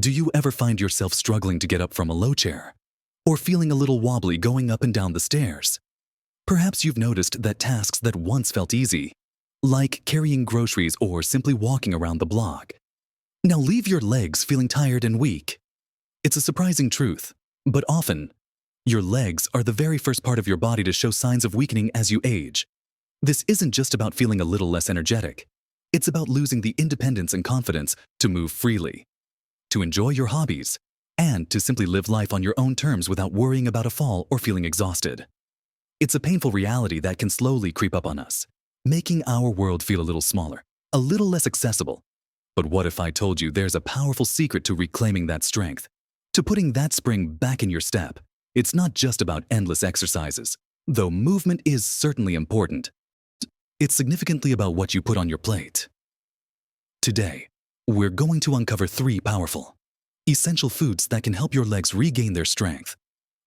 Do you ever find yourself struggling to get up from a low chair? Or feeling a little wobbly going up and down the stairs? Perhaps you've noticed that tasks that once felt easy, like carrying groceries or simply walking around the block, now leave your legs feeling tired and weak. It's a surprising truth, but often, your legs are the very first part of your body to show signs of weakening as you age. This isn't just about feeling a little less energetic. It's about losing the independence and confidence to move freely, to enjoy your hobbies, and to simply live life on your own terms without worrying about a fall or feeling exhausted. It's a painful reality that can slowly creep up on us, making our world feel a little smaller, a little less accessible. But what if I told you there's a powerful secret to reclaiming that strength, to putting that spring back in your step? It's not just about endless exercises, though movement is certainly important. It's significantly about what you put on your plate. Today, we're going to uncover 3 powerful, essential foods that can help your legs regain their strength,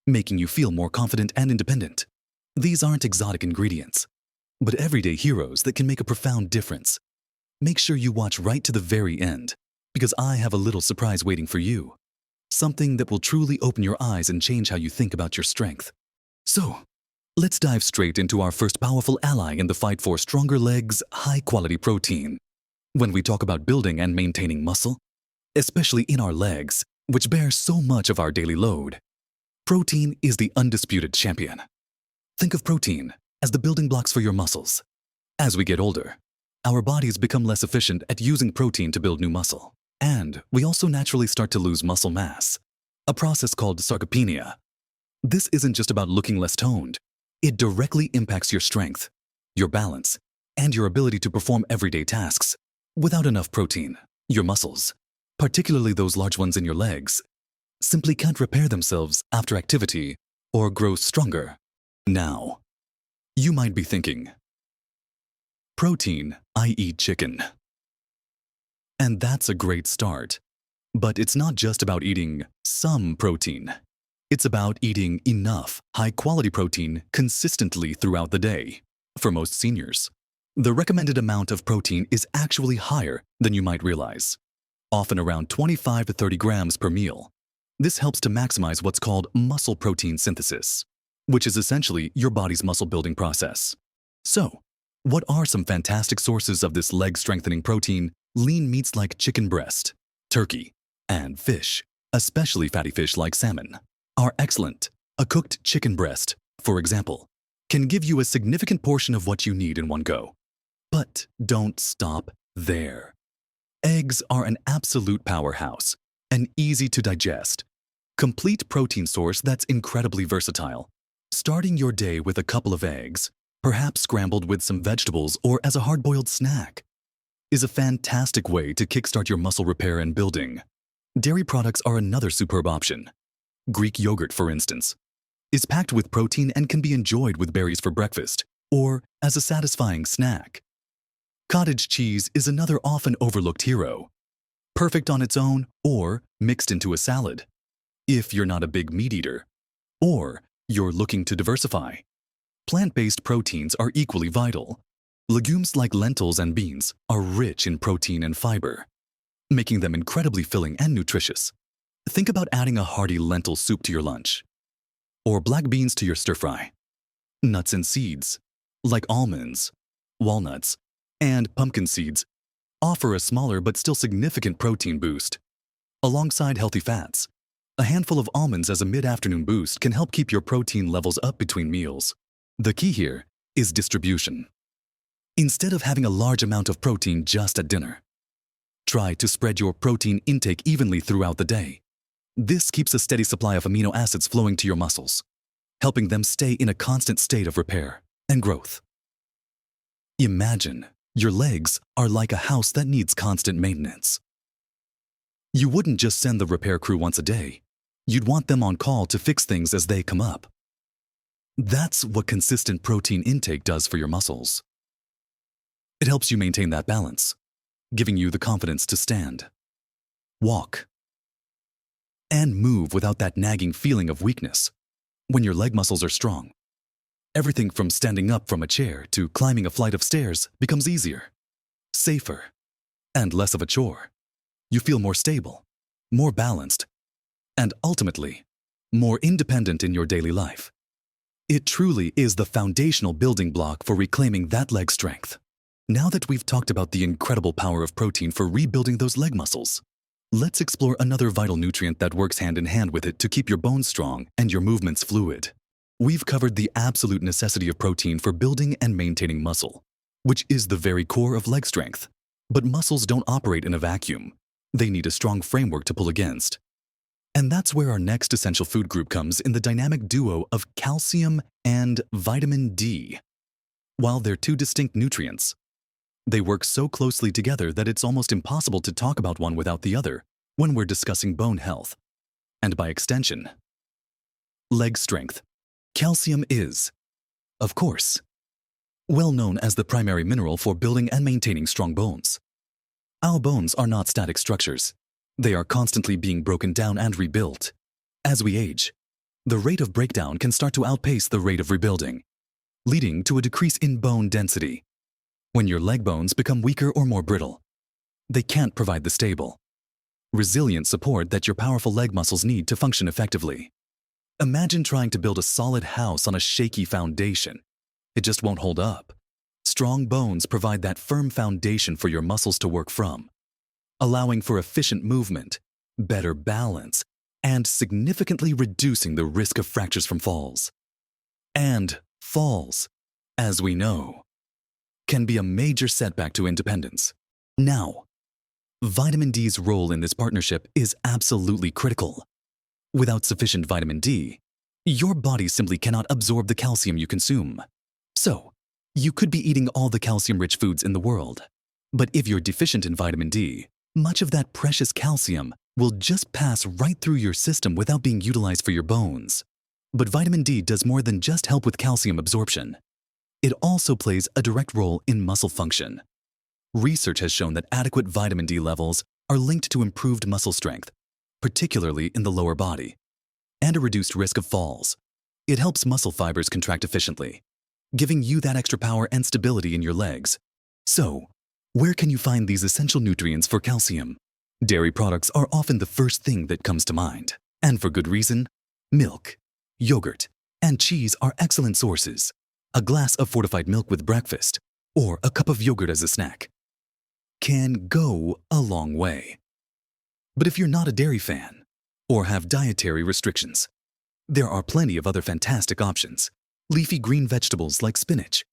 making you feel more confident and independent. These aren't exotic ingredients, but everyday heroes that can make a profound difference. Make sure you watch right to the very end, because I have a little surprise waiting for you. Something that will truly open your eyes and change how you think about your strength. So, let's dive straight into our first powerful ally in the fight for stronger legs: high-quality protein. When we talk about building and maintaining muscle, especially in our legs, which bear so much of our daily load, protein is the undisputed champion. Think of protein as the building blocks for your muscles. As we get older, our bodies become less efficient at using protein to build new muscle. And we also naturally start to lose muscle mass, a process called sarcopenia. This isn't just about looking less toned. It directly impacts your strength, your balance, and your ability to perform everyday tasks. Without enough protein, your muscles, particularly those large ones in your legs, simply can't repair themselves after activity or grow stronger. Now, you might be thinking, protein, I eat chicken. And that's a great start. But it's not just about eating some protein. It's about eating enough high-quality protein consistently throughout the day. For most seniors, the recommended amount of protein is actually higher than you might realize, often around 25 to 30 grams per meal. This helps to maximize what's called muscle protein synthesis, which is essentially your body's muscle-building process. So, what are some fantastic sources of this leg-strengthening protein? Lean meats like chicken breast, turkey, and fish, especially fatty fish like salmon, are excellent. A cooked chicken breast, for example, can give you a significant portion of what you need in one go. But don't stop there. Eggs are an absolute powerhouse, an easy to digest, complete protein source that's incredibly versatile. Starting your day with a couple of eggs, perhaps scrambled with some vegetables or as a hard-boiled snack, is a fantastic way to kickstart your muscle repair and building. Dairy products are another superb option. Greek yogurt, for instance, is packed with protein and can be enjoyed with berries for breakfast or as a satisfying snack. Cottage cheese is another often overlooked hero, perfect on its own or mixed into a salad. If you're not a big meat eater, or you're looking to diversify, plant-based proteins are equally vital. Legumes like lentils and beans are rich in protein and fiber, making them incredibly filling and nutritious. Think about adding a hearty lentil soup to your lunch, or black beans to your stir-fry. Nuts and seeds, like almonds, walnuts, and pumpkin seeds, offer a smaller but still significant protein boost. Alongside healthy fats, a handful of almonds as a mid-afternoon boost can help keep your protein levels up between meals. The key here is distribution. Instead of having a large amount of protein just at dinner, try to spread your protein intake evenly throughout the day. This keeps a steady supply of amino acids flowing to your muscles, helping them stay in a constant state of repair and growth. Imagine your legs are like a house that needs constant maintenance. You wouldn't just send the repair crew once a day. You'd want them on call to fix things as they come up. That's what consistent protein intake does for your muscles. It helps you maintain that balance, giving you the confidence to stand, walk, and move without that nagging feeling of weakness. When your leg muscles are strong, everything from standing up from a chair to climbing a flight of stairs becomes easier, safer, and less of a chore. You feel more stable, more balanced, and ultimately, more independent in your daily life. It truly is the foundational building block for reclaiming that leg strength. Now that we've talked about the incredible power of protein for rebuilding those leg muscles, let's explore another vital nutrient that works hand in hand with it to keep your bones strong and your movements fluid. We've covered the absolute necessity of protein for building and maintaining muscle, which is the very core of leg strength. But muscles don't operate in a vacuum. They need a strong framework to pull against. And that's where our next essential food group comes in the dynamic duo of calcium and vitamin D. While they're two distinct nutrients, they work so closely together that it's almost impossible to talk about one without the other when we're discussing bone health. And by extension, leg strength. Calcium is, of course, well known as the primary mineral for building and maintaining strong bones. Our bones are not static structures. They are constantly being broken down and rebuilt. As we age, the rate of breakdown can start to outpace the rate of rebuilding, leading to a decrease in bone density. When your leg bones become weaker or more brittle, they can't provide the stable, resilient support that your powerful leg muscles need to function effectively. Imagine trying to build a solid house on a shaky foundation. It just won't hold up. Strong bones provide that firm foundation for your muscles to work from, allowing for efficient movement, better balance, and significantly reducing the risk of fractures from falls. And falls, as we know, can be a major setback to independence. Now, vitamin D's role in this partnership is absolutely critical. Without sufficient vitamin D, your body simply cannot absorb the calcium you consume. So, you could be eating all the calcium-rich foods in the world, but if you're deficient in vitamin D, much of that precious calcium will just pass right through your system without being utilized for your bones. But vitamin D does more than just help with calcium absorption. It also plays a direct role in muscle function. Research has shown that adequate vitamin D levels are linked to improved muscle strength, particularly in the lower body, and a reduced risk of falls. It helps muscle fibers contract efficiently, giving you that extra power and stability in your legs. So, where can you find these essential nutrients for calcium? Dairy products are often the first thing that comes to mind, and for good reason. Milk, yogurt, and cheese are excellent sources. A glass of fortified milk with breakfast, or a cup of yogurt as a snack, can go a long way. But if you're not a dairy fan, or have dietary restrictions, there are plenty of other fantastic options. Leafy green vegetables like spinach,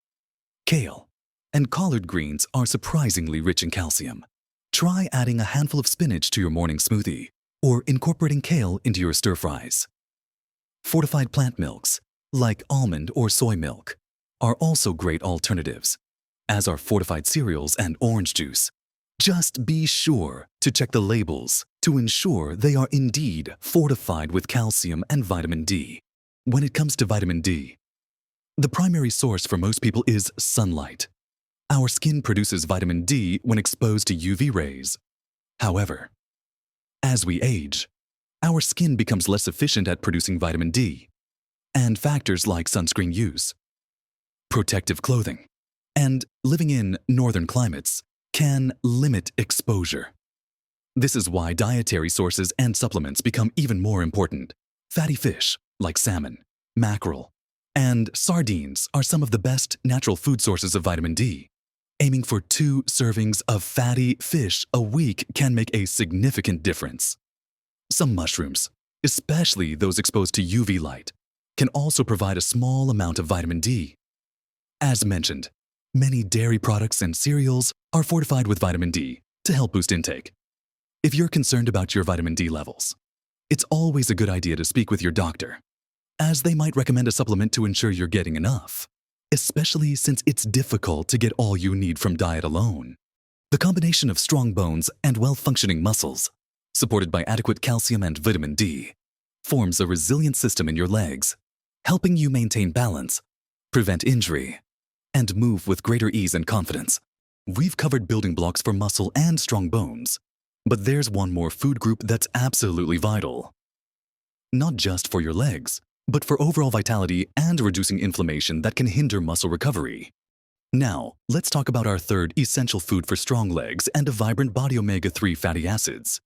kale, and collard greens are surprisingly rich in calcium. Try adding a handful of spinach to your morning smoothie, or incorporating kale into your stir-fries. Fortified plant milks, like almond or soy milk, are also great alternatives, as are fortified cereals and orange juice. Just be sure to check the labels to ensure they are indeed fortified with calcium and vitamin D. When it comes to vitamin D, the primary source for most people is sunlight. Our skin produces vitamin D when exposed to UV rays. However, as we age, our skin becomes less efficient at producing vitamin D, and factors like sunscreen use, protective clothing, and living in northern climates can limit exposure. This is why dietary sources and supplements become even more important. Fatty fish, like salmon, mackerel, and sardines are some of the best natural food sources of vitamin D. Aiming for 2 servings of fatty fish a week can make a significant difference. Some mushrooms, especially those exposed to UV light, can also provide a small amount of vitamin D. As mentioned, many dairy products and cereals are fortified with vitamin D to help boost intake. If you're concerned about your vitamin D levels, it's always a good idea to speak with your doctor, as they might recommend a supplement to ensure you're getting enough, especially since it's difficult to get all you need from diet alone. The combination of strong bones and well-functioning muscles, supported by adequate calcium and vitamin D, forms a resilient system in your legs, helping you maintain balance, prevent injury, and move with greater ease and confidence. We've covered building blocks for muscle and strong bones, but there's one more food group that's absolutely vital. Not just for your legs, but for overall vitality and reducing inflammation that can hinder muscle recovery. Now, let's talk about our third essential food for strong legs and a vibrant body omega-3 fatty acids.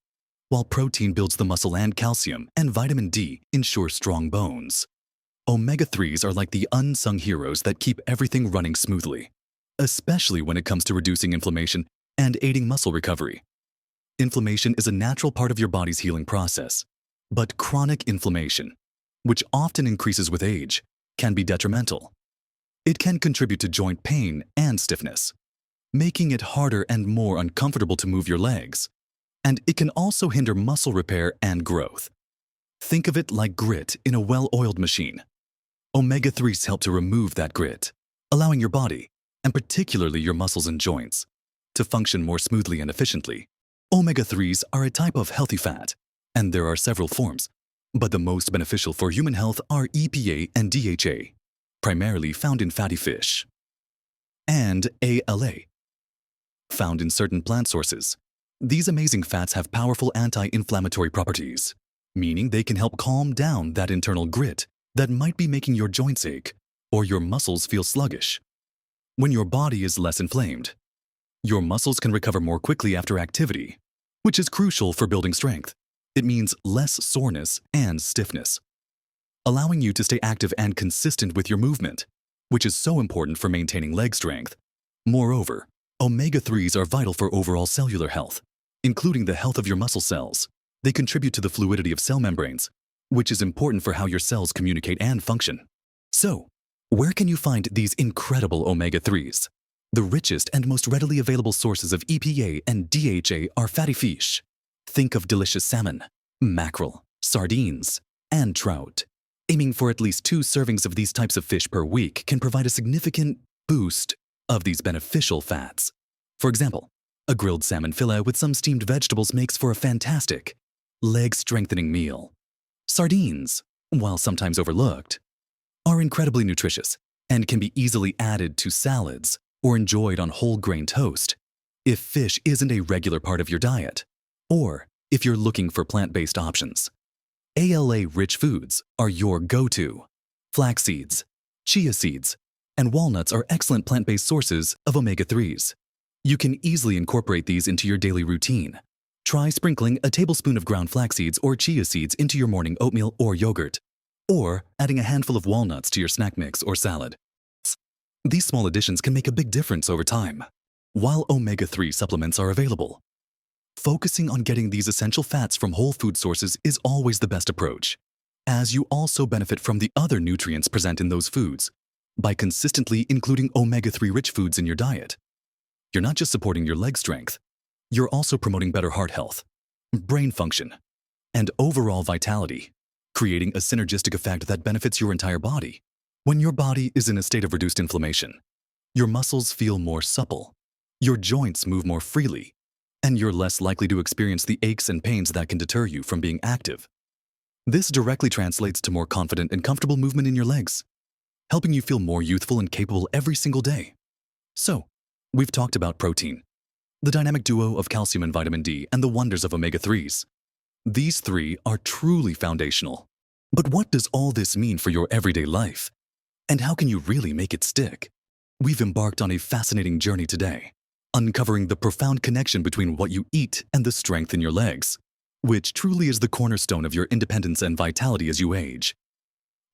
while protein builds the muscle and calcium and vitamin D ensure strong bones. Omega-3s are like the unsung heroes that keep everything running smoothly, especially when it comes to reducing inflammation and aiding muscle recovery. Inflammation is a natural part of your body's healing process, but chronic inflammation, which often increases with age, can be detrimental. It can contribute to joint pain and stiffness, making it harder and more uncomfortable to move your legs. And it can also hinder muscle repair and growth. Think of it like grit in a well-oiled machine. Omega-3s help to remove that grit, allowing your body, and particularly your muscles and joints, to function more smoothly and efficiently. Omega-3s are a type of healthy fat, and there are several forms, but the most beneficial for human health are EPA and DHA, primarily found in fatty fish, and ALA, found in certain plant sources. These amazing fats have powerful anti-inflammatory properties, meaning they can help calm down that internal grit that might be making your joints ache or your muscles feel sluggish. When your body is less inflamed, your muscles can recover more quickly after activity, which is crucial for building strength. It means less soreness and stiffness, allowing you to stay active and consistent with your movement, which is so important for maintaining leg strength. Moreover, omega-3s are vital for overall cellular health, including the health of your muscle cells. They contribute to the fluidity of cell membranes, which is important for how your cells communicate and function. So, where can you find these incredible omega-3s? The richest and most readily available sources of EPA and DHA are fatty fish. Think of delicious salmon, mackerel, sardines, and trout. Aiming for at least 2 servings of these types of fish per week can provide a significant boost of these beneficial fats. For example, a grilled salmon fillet with some steamed vegetables makes for a fantastic, leg-strengthening meal. Sardines, while sometimes overlooked, are incredibly nutritious and can be easily added to salads or enjoyed on whole grain toast if fish isn't a regular part of your diet, or if you're looking for plant-based options. ALA-rich foods are your go-to. Flax seeds, chia seeds, and walnuts are excellent plant-based sources of omega-3s. You can easily incorporate these into your daily routine. Try sprinkling a tablespoon of ground flax seeds or chia seeds into your morning oatmeal or yogurt, or adding a handful of walnuts to your snack mix or salad. These small additions can make a big difference over time. While omega-3 supplements are available, focusing on getting these essential fats from whole food sources is always the best approach, as you also benefit from the other nutrients present in those foods by consistently including omega-3 rich foods in your diet. You're not just supporting your leg strength, you're also promoting better heart health, brain function, and overall vitality, creating a synergistic effect that benefits your entire body. When your body is in a state of reduced inflammation, your muscles feel more supple, your joints move more freely, and you're less likely to experience the aches and pains that can deter you from being active. This directly translates to more confident and comfortable movement in your legs, helping you feel more youthful and capable every single day. So, we've talked about protein, the dynamic duo of calcium and vitamin D, and the wonders of omega-3s. These 3 are truly foundational. But what does all this mean for your everyday life? And how can you really make it stick? We've embarked on a fascinating journey today, uncovering the profound connection between what you eat and the strength in your legs, which truly is the cornerstone of your independence and vitality as you age.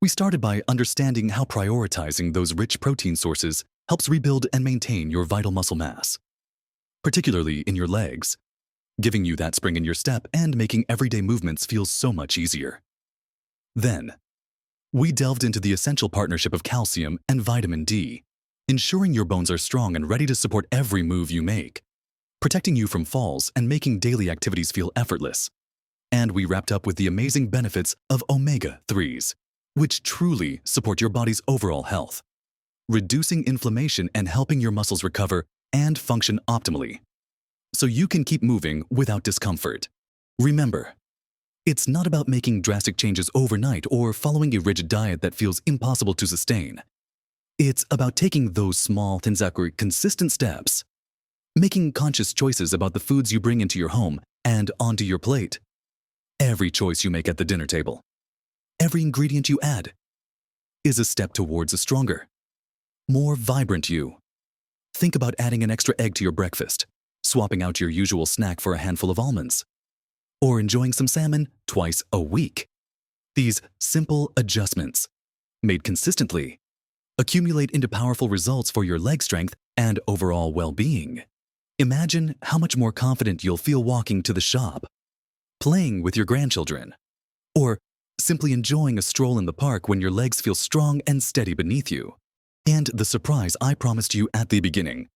We started by understanding how prioritizing those rich protein sources helps rebuild and maintain your vital muscle mass, particularly in your legs, giving you that spring in your step and making everyday movements feel so much easier. Then, we delved into the essential partnership of calcium and vitamin D, ensuring your bones are strong and ready to support every move you make, protecting you from falls and making daily activities feel effortless. And we wrapped up with the amazing benefits of omega-3s, which truly support your body's overall health, reducing inflammation and helping your muscles recover and function optimally, so you can keep moving without discomfort. Remember, it's not about making drastic changes overnight or following a rigid diet that feels impossible to sustain. It's about taking those small, consistent steps, making conscious choices about the foods you bring into your home and onto your plate. Every choice you make at the dinner table, every ingredient you add, is a step towards a stronger, more vibrant you. Think about adding an extra egg to your breakfast, swapping out your usual snack for a handful of almonds, or enjoying some salmon twice a week. These simple adjustments, made consistently, accumulate into powerful results for your leg strength and overall well-being. Imagine how much more confident you'll feel walking to the shop, playing with your grandchildren, or simply enjoying a stroll in the park when your legs feel strong and steady beneath you. And the surprise I promised you at the beginning.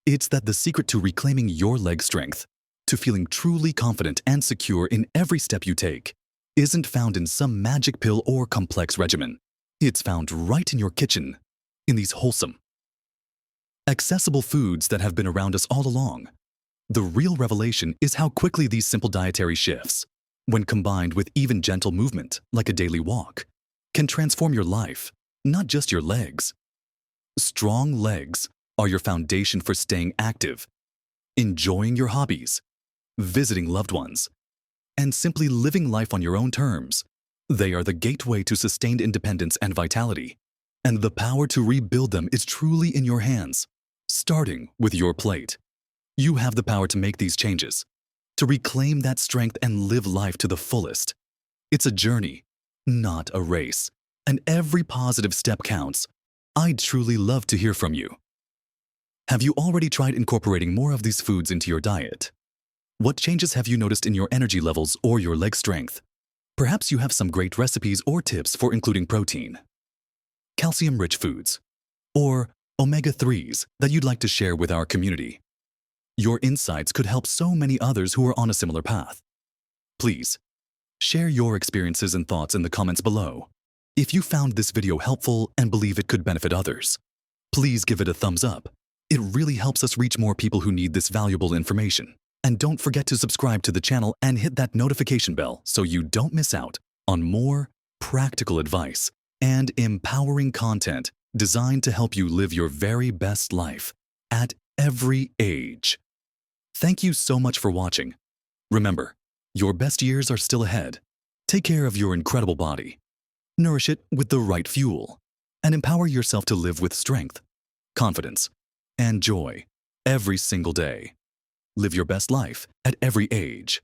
It's that the secret to reclaiming your leg strength, to feeling truly confident and secure in every step you take, isn't found in some magic pill or complex regimen. It's found right in your kitchen, in these wholesome, accessible foods that have been around us all along. The real revelation is how quickly these simple dietary shifts, when combined with even gentle movement, like a daily walk, can transform your life, not just your legs. Strong legs are your foundation for staying active, enjoying your hobbies, visiting loved ones, and simply living life on your own terms. They are the gateway to sustained independence and vitality, and the power to rebuild them is truly in your hands, starting with your plate. You have the power to make these changes, to reclaim that strength and live life to the fullest. It's a journey, not a race, and every positive step counts. I'd truly love to hear from you. Have you already tried incorporating more of these foods into your diet? What changes have you noticed in your energy levels or your leg strength? Perhaps you have some great recipes or tips for including protein, calcium-rich foods, or omega-3s that you'd like to share with our community. Your insights could help so many others who are on a similar path. Please, share your experiences and thoughts in the comments below. If you found this video helpful and believe it could benefit others, please give it a thumbs up. It really helps us reach more people who need this valuable information. And don't forget to subscribe to the channel and hit that notification bell so you don't miss out on more practical advice and empowering content designed to help you live your very best life at every age. Thank you so much for watching. Remember, your best years are still ahead. Take care of your incredible body. Nourish it with the right fuel, and empower yourself to live with strength, confidence, and joy every single day. Live your best life at every age.